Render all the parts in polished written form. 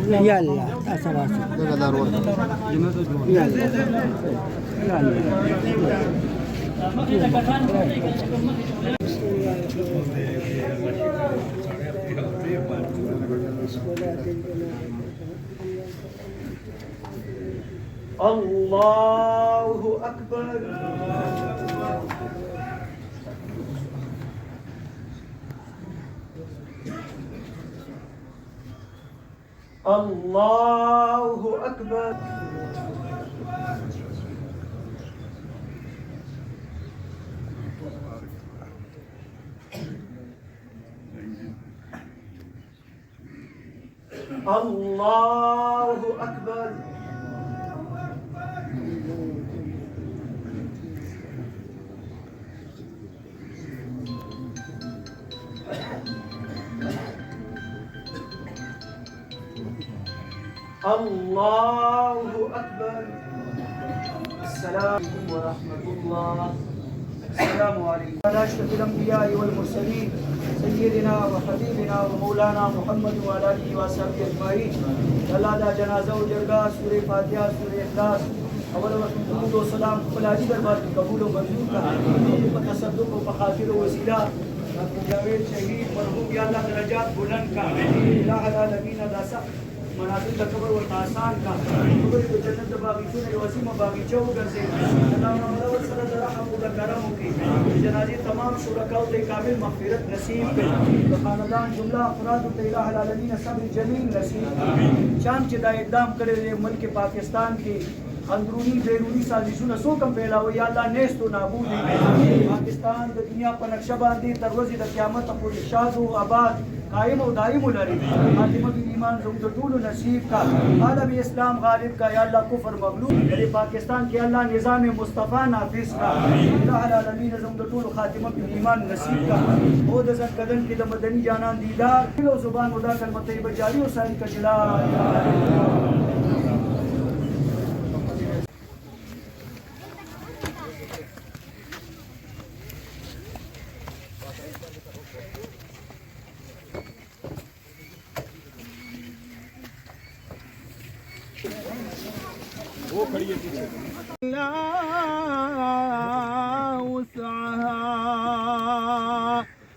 يلا أسرع الله أكبر. الله أكبر. الله أكبر. الله أكبر. السلام عليكم ورحمة الله. السلام عليكم على أشرف الأنبياء والمرسلين سيدنا وحبيبنا ومولانا محمد وعلى آله وصحبه أجمعين. اللہ دا جنازہ و جرگاہ سورہ فاتحہ سورہ اخلاص اول وقت درود و سلام خلاجی دربار کی قبول و منظور کا تصدق و بخاطر و وسیلہ جاوید شہید مرحوم یا اللہ درجات بلند کا الہ العالمین دا سخت منازل دا قبر و آسان کا قبر کو جنت باغیچوں نے وسیم باغیچہ ہو گرزے اللہ محمد صلی اللہ رحم و کرم کی جنازے تمام شرکاء تے کامل مغفرت نصیب کر خاندان جملہ افراد تے الہ العالمین صبر جمیل نصیب چاند چدا اقدام کرے ملک پاکستان کی اندرونی بیرونی سازشوں سو کم پھیلا ہو یا اللہ نیست و نابود پاکستان دنیا پر نقشہ باندھی تروزی دا قیامت اپور شاد و آباد قائم و دائم و لری خاتمہ کی ایمان زمد طول و نصیب کا عالم اسلام غالب کا یا اللہ کفر مغلوب میرے پاکستان کے اللہ نظام مصطفیٰ نافذ کا الہ العالمین زمد طول و خاتمہ کی ایمان نصیب کا او دزن قدن کی مدنی جانان دیدار دل و زبان ادا کلمہ طیبہ جاری و سائن کا جلال لا وسعها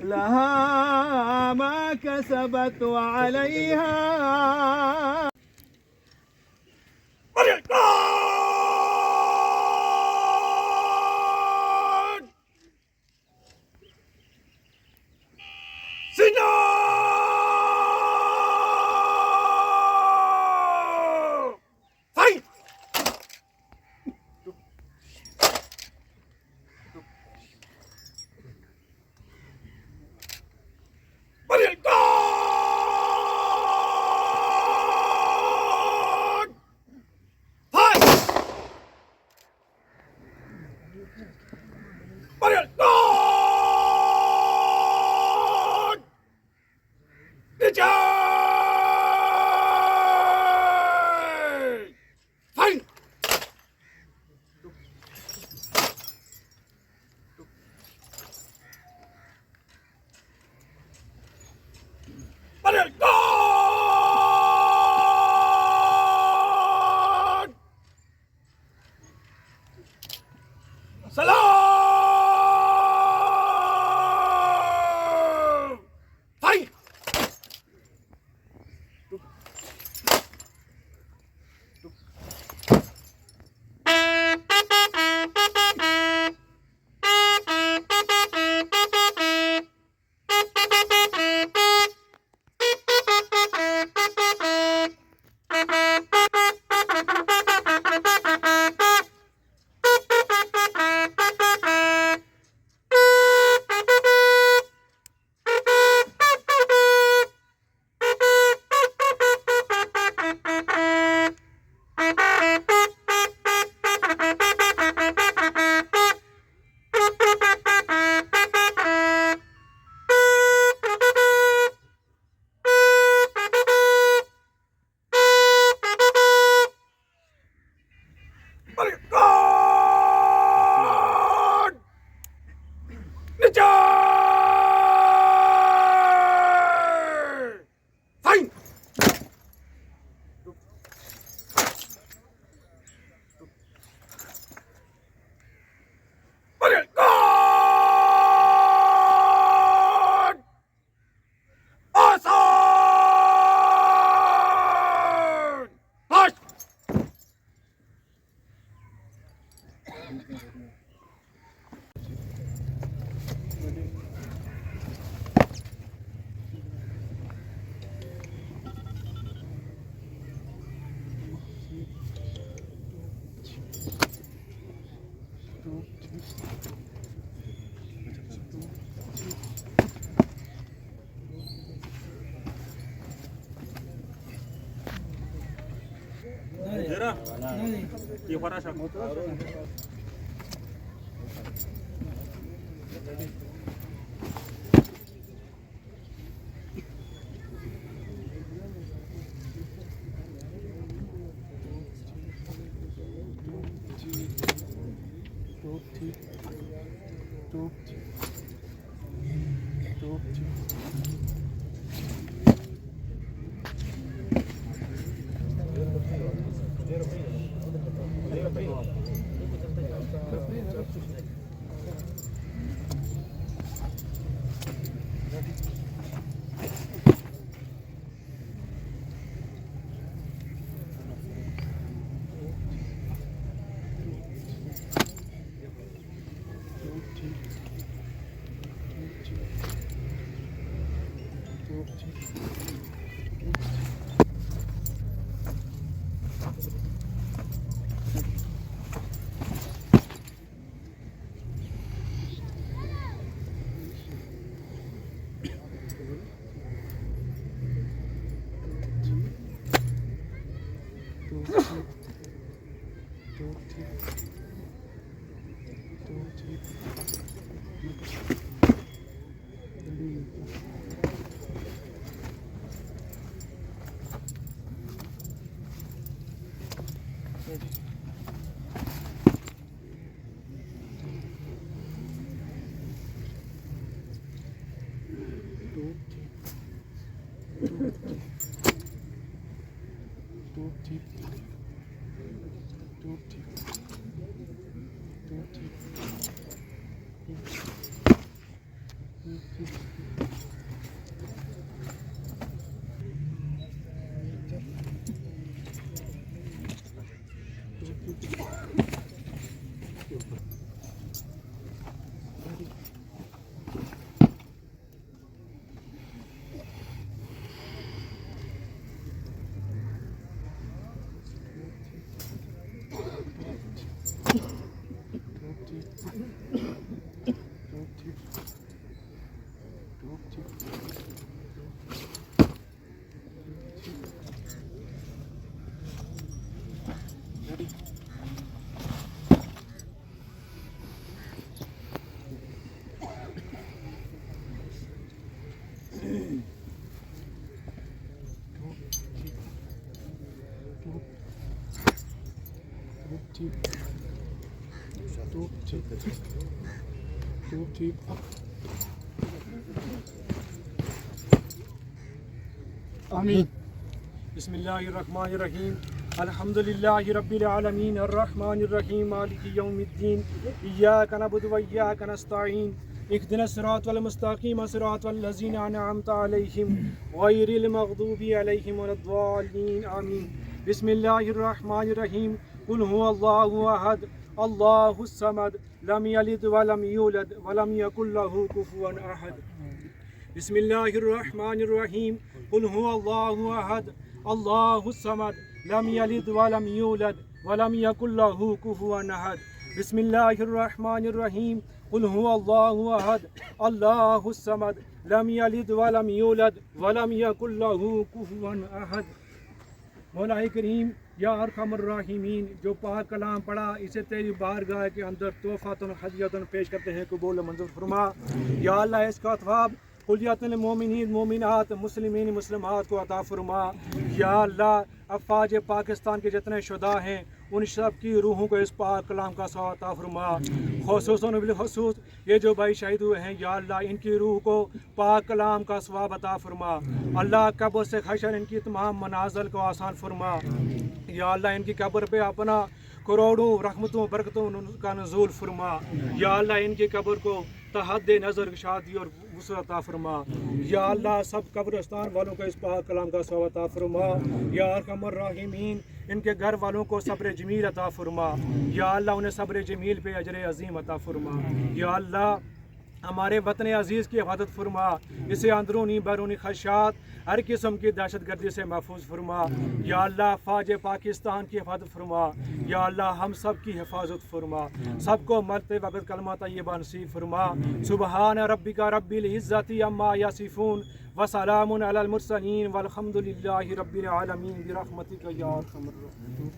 لها ما كسبت وعليها آمین. بسم الله الرحمن الرحیم. الحمد لله رب العالمین الرحمن الرحیم مالک یوم الدین ایاک نعبد و ایاک نستعین اهدنا الصراط المستقیم صراط الذین انعمت علیہم غیر المغضوب علیہم ولا الضالین آمین. بسم الله الرحمن الرحیم. قل هو الله احد الله الصمد لم یلد ولم یولد ولم یکن له کفوا احد. بسم الله الرحمن الرحیم. قل هو الله احد الله الصمد لم یلد ولم یولد ولم یکن له کفوا احد. بسم الله الرحمن الرحیم. قل هو الله احد الله الصمد لم یلد ولم یولد ولم یکن له کفوا احد. مولا کریم یا ارحم الراحمین، جو پاک کلام پڑھا اسے تیری بارگاہ کے اندر تحفۃ ہدیۃ پیش کرتے ہیں، قبول منظور فرما. یا اللہ اس کا ثواب کلیات المومنین مومنات مسلمین مسلمات کو عطا فرما. یا اللہ افواج پاکستان کے جتنے شہداء ہیں ان سب کی روحوں کو اس پاک کلام کا ثواب عطا فرما. خصوصاً بالخصوص یہ جو بھائی شہید ہوئے ہیں، یا اللہ ان کی روح کو پاک کلام کا ثواب عطا فرما. اللہ قبر سے حشر ان کی تمام منازل کو آسان فرما. یا اللہ ان کی قبر پہ اپنا کروڑوں رحمتوں برکتوں کا نزول فرما. یا اللہ ان کی قبر کو تحد نظر شادی اور وسعت عطا فرما. یا اللہ سب قبرستان والوں کو اس پاک کلام کا ثواب عطا فرما. یا ارحم الراحمین ان کے گھر والوں کو صبر جمیل عطا فرما. یا اللہ انہیں صبر جمیل پہ اجر عظیم عطا فرما. یا اللہ ہمارے وطن عزیز کی حفاظت فرما، اسے اندرونی بیرونی خدشات ہر قسم کی دہشت گردی سے محفوظ فرما. یا اللہ فوج پاکستان کی حفاظت فرما. یا اللہ ہم سب کی حفاظت فرما، سب کو مرتے وقت کلمہ طیبہ نصیب فرما. سبحان ربک رب العزت عما یصفون وسلام علی المرسلین والحمد للہ رب العالمین برحمتک یا ارحم الراحمین.